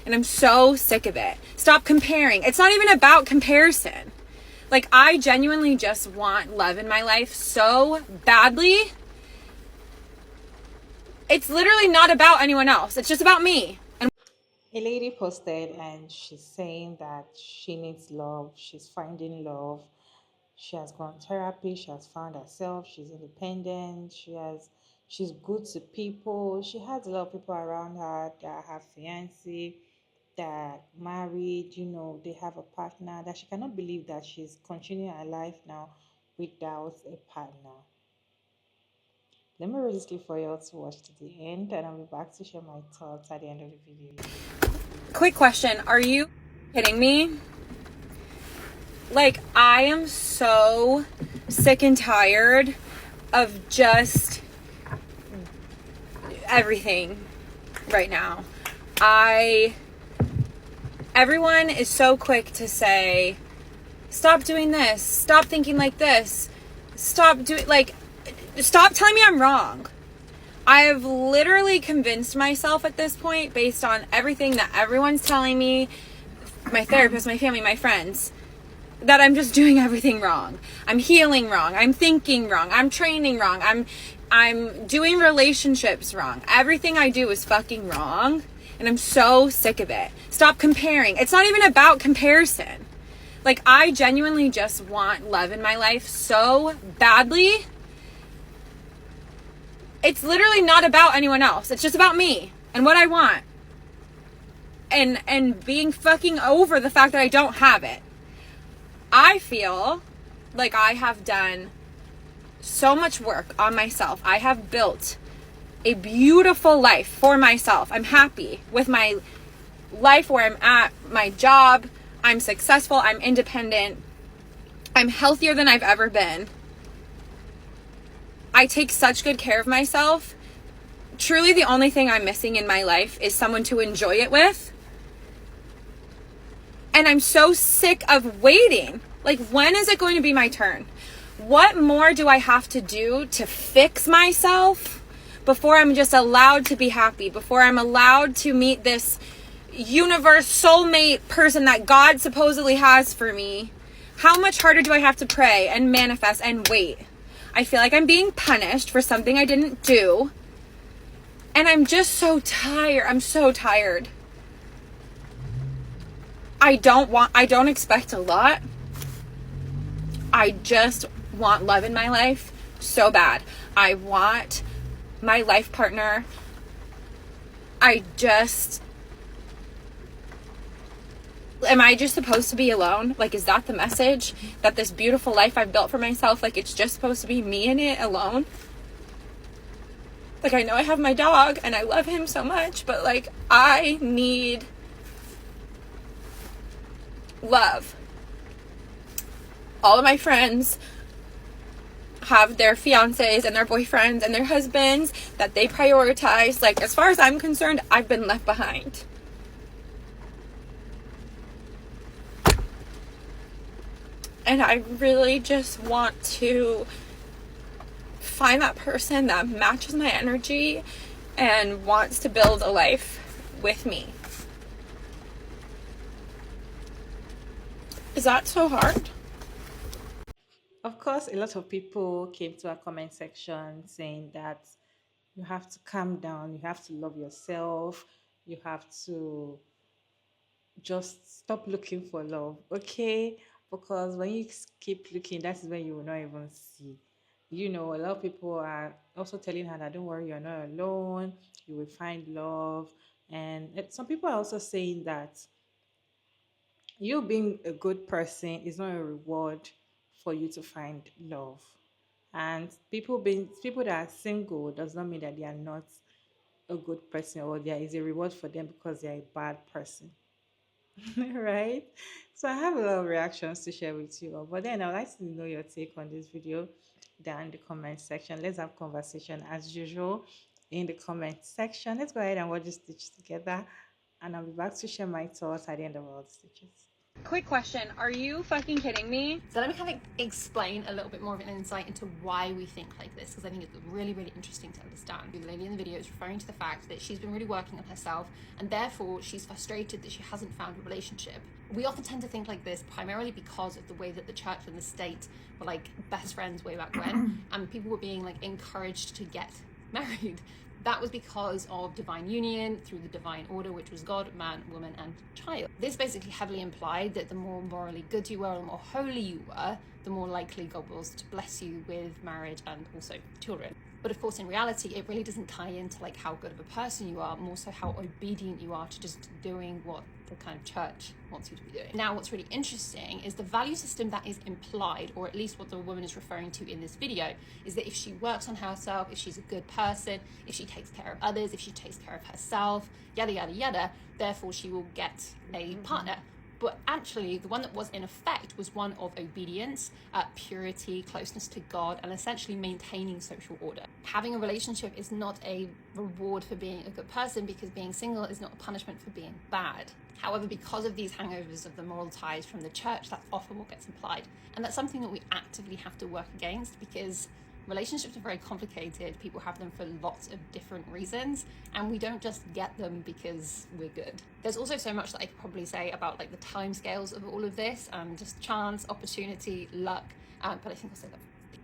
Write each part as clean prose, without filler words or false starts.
And I'm so sick of it. Stop comparing. It's not even about comparison. Like, I genuinely just want love in my life so badly. It's literally not about anyone else. It's just about me. And A lady posted and she's saying that she needs love, she's finding love, she has gone therapy, she has found herself, she's independent, she's good to people, she has a lot of people around her that have fiancé, that married, they have a partner, that she cannot believe that she's continuing her life now without a partner. Let me read this clip for you all to watch to the end, and I'll be back to share my thoughts at the end of the video. quick question, are you kidding me? Like, I am so sick and tired of just everything right now. Everyone is so quick to say, stop doing this, stop thinking like this, stop telling me I'm wrong. I've literally convinced myself at this point, based on everything that everyone's telling me, my therapist, my family, my friends, that I'm just doing everything wrong. I'm healing wrong. I'm thinking wrong. I'm training wrong. I'm doing relationships wrong. Everything I do is fucking wrong. And I'm so sick of it. Stop comparing. It's not even about comparison. Like, I genuinely just want love in my life so badly. It's literally not about anyone else. It's just about me and what I want. And being fucking over the fact that I don't have it. I feel like I have done so much work on myself. I have built a beautiful life for myself. I'm happy with my life where I'm at, my job. I'm successful. I'm independent. I'm healthier than I've ever been. I take such good care of myself. Truly, the only thing I'm missing in my life is someone to enjoy it with. And I'm so sick of waiting. Like, when is it going to be my turn? What more do I have to do to fix myself before I'm just allowed to be happy? Before I'm allowed to meet this universe soulmate person that God supposedly has for me? How much harder do I have to pray and manifest and wait? I feel like I'm being punished for something I didn't do. And I'm just so tired. I'm so tired. I don't expect a lot. I just want love in my life so bad. I want my life partner. Am I just supposed to be alone? Like, is that the message? That this beautiful life I've built for myself, like, it's just supposed to be me in it alone? Like, I know I have my dog and I love him so much, but like, I need love. All of my friends have their fiancés and their boyfriends and their husbands that they prioritize. Like, as far as I'm concerned, I've been left behind. And I really just want to find that person that matches my energy and wants to build a life with me. Is that so hard? Of course, a lot of people came to our comment section saying that you have to calm down, you have to love yourself, you have to just stop looking for love, okay? Because when you keep looking, that's when you will not even see. A lot of people are also telling her that don't worry, you're not alone, you will find love. And some people are also saying that you being a good person is not a reward for you to find love. And people that are single does not mean that they are not a good person or there is a reward for them because they are a bad person. Right? So I have a lot of reactions to share with you all. But then I'd like to know your take on this video down in the comment section. Let's have conversation as usual in the comment section. Let's go ahead and watch the stitch together. And I'll be back to share my thoughts at the end of all the stitches. Quick question. Are you fucking kidding me? So let me kind of explain a little bit more of an insight into why we think like this, because I think it's really, really interesting to understand. The lady in the video is referring to the fact that she's been really working on herself, and therefore she's frustrated that she hasn't found a relationship. We often tend to think like this primarily because of the way that the church and the state were like best friends way back when, and people were being like encouraged to get married. That was because of divine union through the divine order, which was God, man, woman, and child. This basically heavily implied that the more morally good you were, the more holy you were, the more likely God was to bless you with marriage and also children. But of course, in reality, it really doesn't tie into like how good of a person you are, more so how obedient you are to just doing what the kind of church wants you to be doing. Now, what's really interesting is the value system that is implied, or at least what the woman is referring to in this video, is that if she works on herself, if she's a good person, if she takes care of others, if she takes care of herself, yada, yada, yada, therefore she will get a partner. But actually, the one that was in effect was one of obedience, purity, closeness to God, and essentially maintaining social order. Having a relationship is not a reward for being a good person, because being single is not a punishment for being bad. However, because of these hangovers of the moral ties from the church, that's often what gets implied. And that's something that we actively have to work against, because relationships are very complicated. People have them for lots of different reasons, and we don't just get them because we're good. There's also so much that I could probably say about like the timescales of all of this, just chance, opportunity, luck, but I think I'll say that.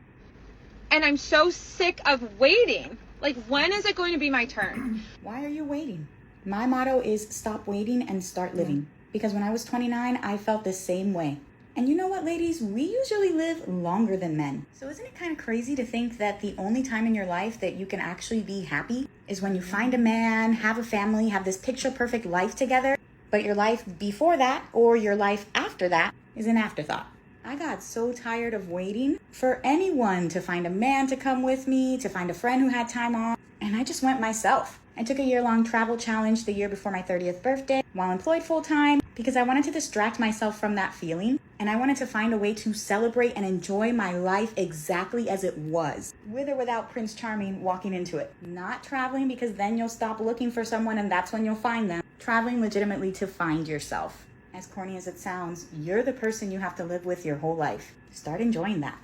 And I'm so sick of waiting. Like, when is it going to be my turn? Why are you waiting? My motto is stop waiting and start living. Because when I was 29, I felt the same way. And you know what, ladies? We usually live longer than men. So isn't it kind of crazy to think that the only time in your life that you can actually be happy is when you find a man, have a family, have this picture perfect life together, but your life before that or your life after that is an afterthought? I got so tired of waiting for anyone to find a man to come with me, to find a friend who had time off, and I just went myself. I took a year-long travel challenge the year before my 30th birthday while employed full-time because I wanted to distract myself from that feeling, and I wanted to find a way to celebrate and enjoy my life exactly as it was, with or without Prince Charming walking into it. Not traveling because then you'll stop looking for someone and that's when you'll find them. Traveling legitimately to find yourself. As corny as it sounds, you're the person you have to live with your whole life. Start enjoying that.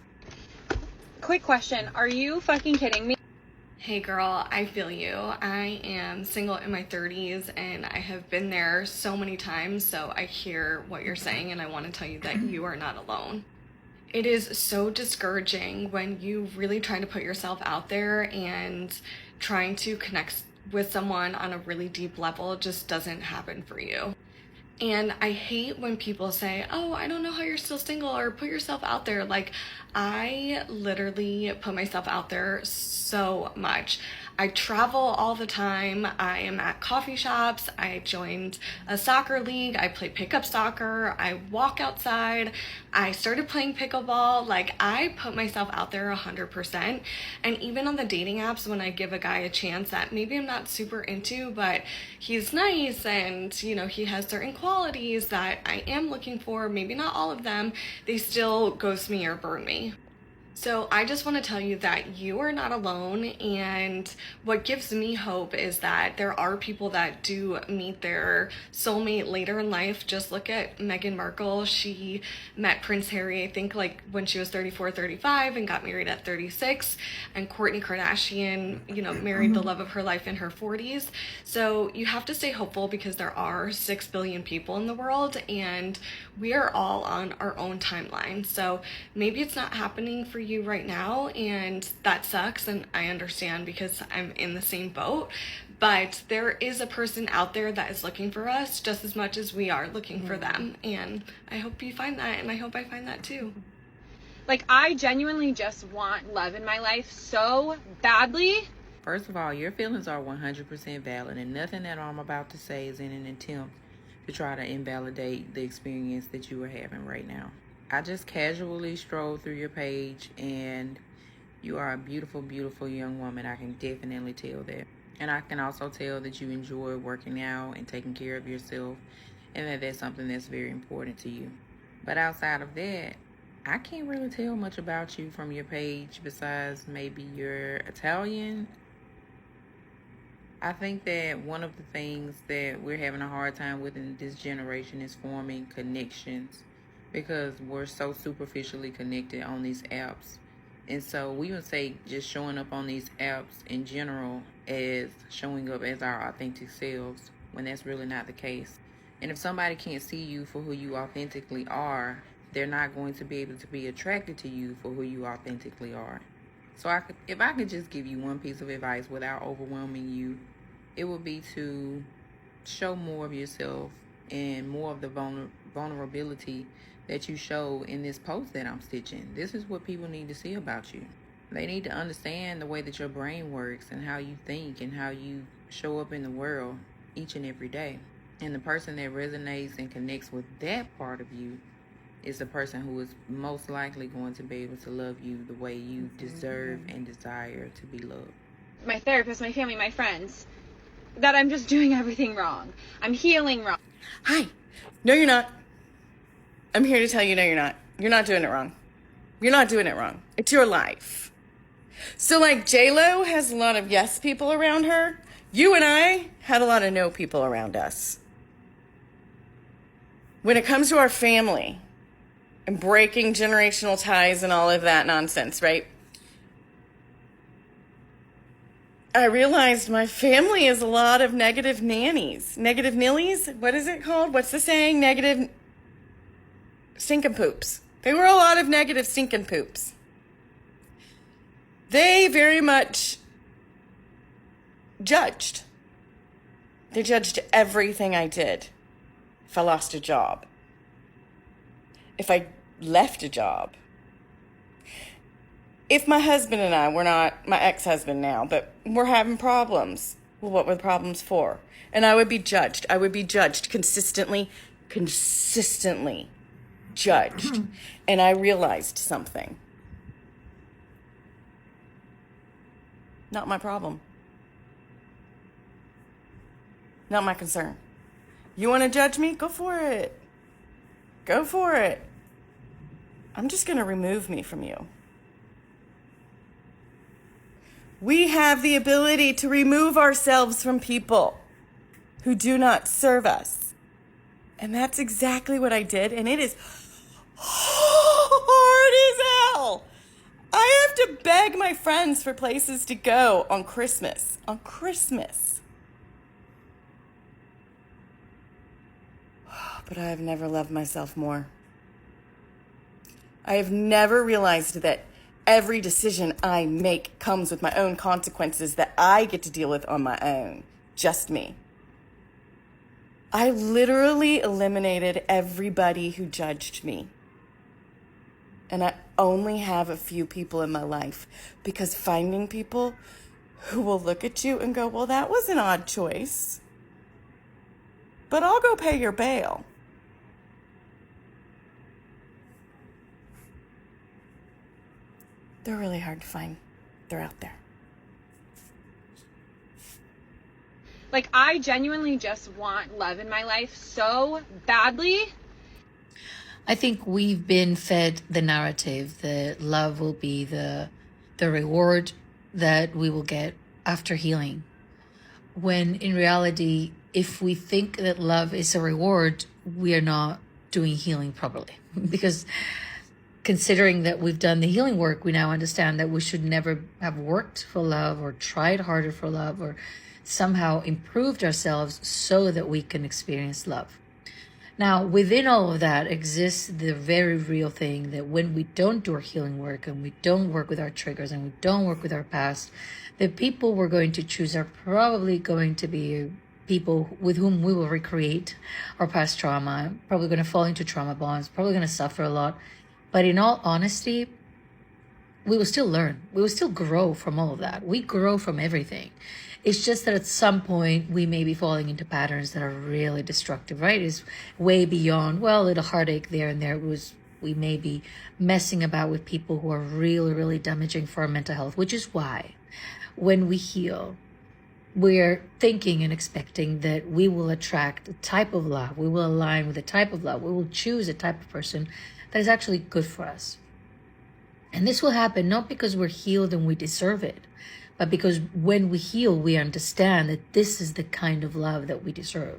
Quick question. Are you fucking kidding me? Hey girl, I feel you. I am single in my 30s and I have been there so many times, so I hear what you're saying and I want to tell you that you are not alone. It is so discouraging when you really try to put yourself out there, and trying to connect with someone on a really deep level just doesn't happen for you. And I hate when people say, oh, I don't know how you're still single, or put yourself out there. Like, I literally put myself out there so much. I travel all the time. I am at coffee shops. I joined a soccer league. I play pickup soccer. I walk outside. I started playing pickleball. Like, I put myself out there 100%. And even on the dating apps, when I give a guy a chance that maybe I'm not super into, but he's nice and, you know, he has certain qualities that I am looking for, maybe not all of them, they still ghost me or burn me. So I just want to tell you that you are not alone, and what gives me hope is that there are people that do meet their soulmate later in life. Just look at Meghan Markle. She met Prince Harry, I think, like when she was 34, 35 and got married at 36, and Kourtney Kardashian, you know, married the love of her life in her 40s. So you have to stay hopeful, because there are 6 billion people in the world and we are all on our own timeline. So maybe it's not happening for you right now, and that sucks, and I understand because I'm in the same boat, but there is a person out there that is looking for us just as much as we are looking for them, and I hope you find that, and I hope I find that too. Like, I genuinely just want love in my life so badly. First of all, your feelings are 100% valid, and nothing that I'm about to say is in an attempt to try to invalidate the experience that you are having right now. I just casually strolled through your page, and you are a beautiful, beautiful young woman. I can definitely tell that. And I can also tell that you enjoy working out and taking care of yourself, and that that's something that's very important to you. But outside of that, I can't really tell much about you from your page besides maybe you're Italian. I think that one of the things that we're having a hard time with in this generation is forming connections, because we're so superficially connected on these apps. And so we would say just showing up on these apps in general as showing up as our authentic selves, when that's really not the case. And if somebody can't see you for who you authentically are, they're not going to be able to be attracted to you for who you authentically are. So if I could just give you one piece of advice without overwhelming you, it would be to show more of yourself and more of the vulnerability that you show in this post that I'm stitching. This is what people need to see about you. They need to understand the way that your brain works and how you think and how you show up in the world each and every day. And the person that resonates and connects with that part of you is the person who is most likely going to be able to love you the way you deserve and desire to be loved. My therapist, my family, my friends, that I'm just doing everything wrong. I'm healing wrong. Hi. No, you're not. I'm here to tell you, no, you're not. You're not doing it wrong. You're not doing it wrong. It's your life. So like J-Lo has a lot of yes people around her. You and I had a lot of no people around us. When it comes to our family and breaking generational ties and all of that nonsense, right? I realized my family is a lot of negative nannies. Negative nillies? What is it called? What's the saying? Negative stinking poops. They were a lot of negative stinking poops. They very much judged. They judged everything I did. If I lost a job. If I left a job. If my husband and I were not, my ex-husband now, but we're having problems. Well, what were the problems for? And I would be judged. I would be judged consistently judged. And I realized something. Not my problem. Not my concern. You want to judge me? Go for it. Go for it. I'm just going to remove me from you. We have the ability to remove ourselves from people who do not serve us. And that's exactly what I did. And it is hard as hell. I have to beg my friends for places to go on Christmas. On Christmas. But I have never loved myself more. I have never realized that every decision I make comes with my own consequences that I get to deal with on my own. Just me. I literally eliminated everybody who judged me. And I only have a few people in my life, because finding people who will look at you and go, well, that was an odd choice, but I'll go pay your bail. They're really hard to find. They're out there. Like, I genuinely just want love in my life so badly. I think we've been fed the narrative that love will be the reward that we will get after healing. When in reality, if we think that love is a reward, we are not doing healing properly. Because considering that we've done the healing work, we now understand that we should never have worked for love or tried harder for love or somehow improved ourselves so that we can experience love. Now, within all of that exists the very real thing that when we don't do our healing work and we don't work with our triggers and we don't work with our past, the people we're going to choose are probably going to be people with whom we will recreate our past trauma, probably going to fall into trauma bonds, probably going to suffer a lot. But in all honesty, we will still learn. We will still grow from all of that. We grow from everything. It's just that at some point we may be falling into patterns that are really destructive, right? It's way beyond, well, a little heartache there and there. We may be messing about with people who are really, really damaging for our mental health, which is why when we heal, we're thinking and expecting that we will attract a type of love. We will align with a type of love. We will choose a type of person that is actually good for us. And this will happen not because we're healed and we deserve it, but because when we heal, we understand that this is the kind of love that we deserve.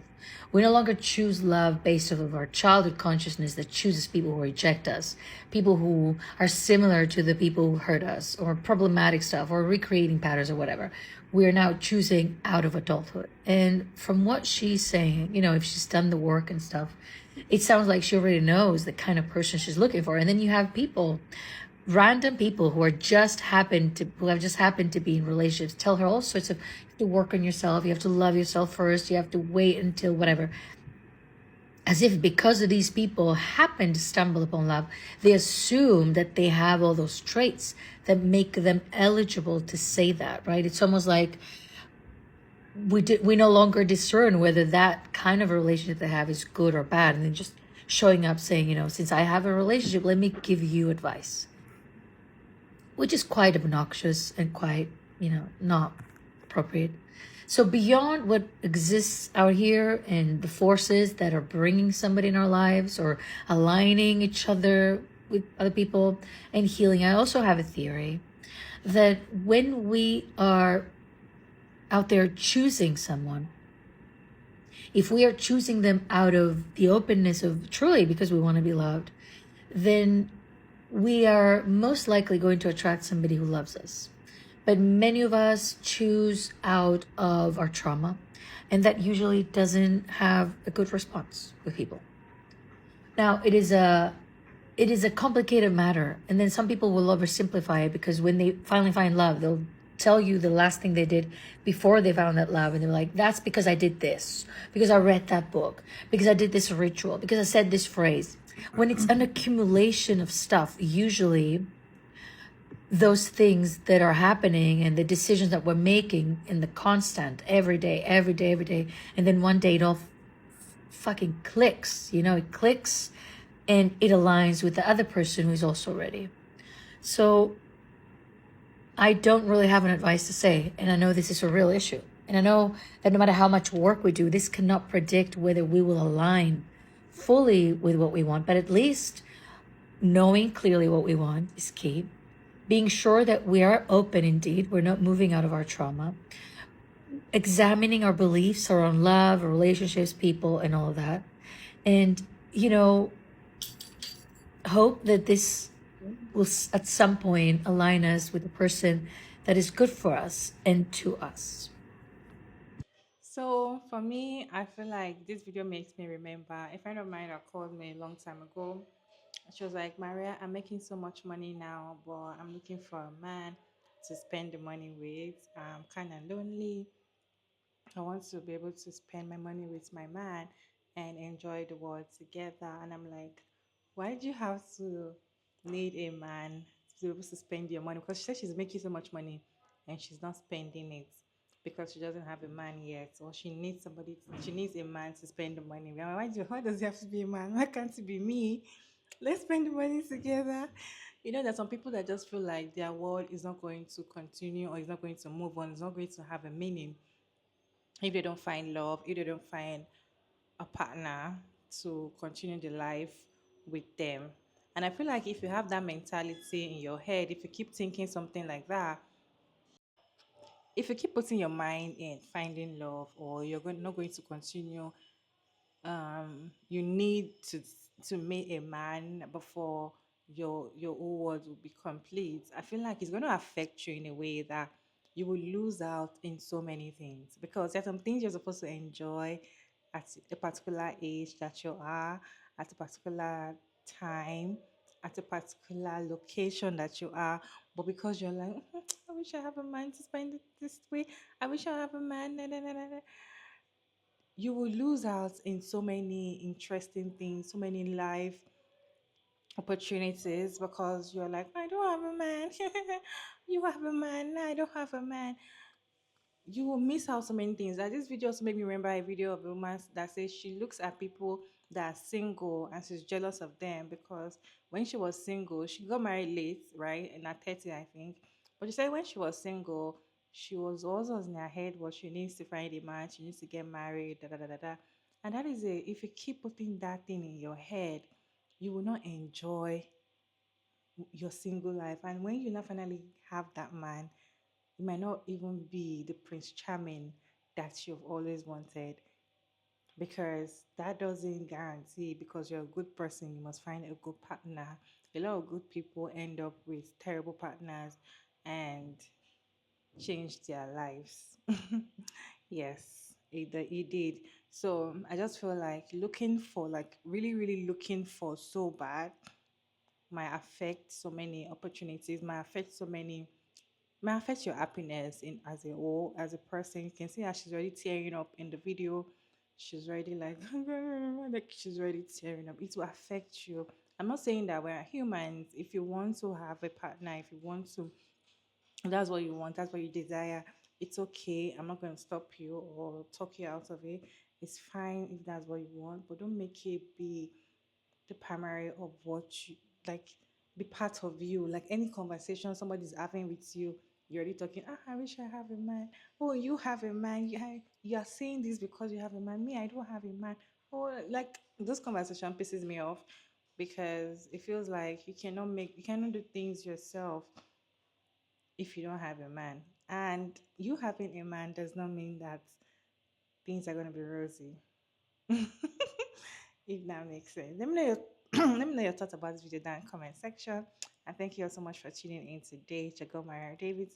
We no longer choose love based off of our childhood consciousness that chooses people who reject us, people who are similar to the people who hurt us, or problematic stuff, or recreating patterns or whatever. We are now choosing out of adulthood. And from what she's saying, if she's done the work and stuff, it sounds like she already knows the kind of person she's looking for. And then you have random people who have just happened to be in relationships, tell her all sorts of, you have to work on yourself, you have to love yourself first, you have to wait until whatever, as if because of these people happen to stumble upon love, they assume that they have all those traits that make them eligible to say that, right? It's almost like we no longer discern whether that kind of a relationship they have is good or bad, and then just showing up saying, since I have a relationship, let me give you advice, which is quite obnoxious and quite, not appropriate. So beyond what exists out here and the forces that are bringing somebody in our lives or aligning each other with other people and healing, I also have a theory that when we are out there choosing someone, if we are choosing them out of the openness of truly because we want to be loved, then we are most likely going to attract somebody who loves us. But many of us choose out of our trauma, and that usually doesn't have a good response with people. Now, it is a complicated matter, and then some people will oversimplify it because when they finally find love, they'll tell you the last thing they did before they found that love, and they're like, that's because I did this, because I read that book, because I did this ritual, because I said this phrase. When it's an accumulation of stuff, usually those things that are happening and the decisions that we're making in the constant every day, and then one day it all fucking clicks, it clicks and it aligns with the other person who's also ready. So I don't really have an advice to say, and I know this is a real issue, and I know that no matter how much work we do, this cannot predict whether we will align fully with what we want, but at least knowing clearly what we want is key. Being sure that we are open indeed, we're not moving out of our trauma, examining our beliefs around love, relationships, people, and all of that. And, hope that this will at some point align us with a person that is good for us and to us. So for me, I feel like this video makes me remember a friend of mine that called me a long time ago. She was like, Maria, I'm making so much money now, but I'm looking for a man to spend the money with. I'm kind of lonely. I want to be able to spend my money with my man and enjoy the world together. And I'm like, why do you have to need a man to be able to spend your money? Because she said she's making so much money and she's not spending it because she doesn't have a man yet, or she needs she needs a man to spend the money. Why does it have to be a man? Why can't it be me? Let's spend the money together. There's some people that just feel like their world is not going to continue or is not going to move on, it's not going to have a meaning if they don't find love, if they don't find a partner to continue the life with them. And I feel like if you have that mentality in your head, if you keep thinking something like that, if you keep putting your mind in finding love, or not going to continue, you need to meet a man before your whole world will be complete. I feel like it's going to affect you in a way that you will lose out in so many things, because there's some things you're supposed to enjoy at a particular age that you are, at a particular time, at a particular location that you are, but because you're like, I wish I have a man to spend it this way, I wish I have a man, you will lose out in so many interesting things, so many life opportunities, because you're like, I don't have a man. You have a man. No, I don't have a man. You will miss out so many things. Like, this video also made me remember a video of a woman that says she looks at people that are single and she's jealous of them because when she was single, she got married late, right? In her 30, I think. But she said when she was single, she was also in her head what she needs to find a man, she needs to get married, da da da da da. And that is if you keep putting that thing in your head, you will not enjoy your single life. And when you not finally have that man, It might not even be the Prince Charming that you've always wanted, because that doesn't guarantee because you're a good person you must find a good partner. A lot of good people end up with terrible partners and change their lives. Yes, it did. So I just feel like looking for, like really really looking for so bad, might affect so many opportunities, might affect your happiness in as a whole, as a person. You can see how she's already tearing up in the video. She's already like, like she's already tearing up. It will affect you. I'm not saying that we're humans. If you want to have a partner, if you want to, that's what you want, that's what you desire, it's okay. I'm not going to stop you or talk you out of it. It's fine if that's what you want, but don't make it be the primary of what you like, be part of you. Like any conversation somebody's having with you, you're already talking, I wish I have a man. Oh, you have a man. You are saying this because you have a man. Me, I don't have a man. Oh, like this conversation pisses me off, because it feels like you cannot do things yourself if you don't have a man. And you having a man does not mean that things are going to be rosy. If that makes sense. Let me know your let me know your thoughts about this video down in the comment section. And thank you all so much for tuning in today. Check out my David.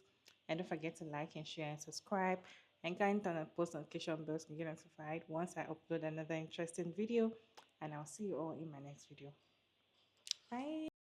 And don't forget to like and share and subscribe. And kindly turn on post notification bells to get notified once I upload another interesting video. And I'll see you all in my next video. Bye.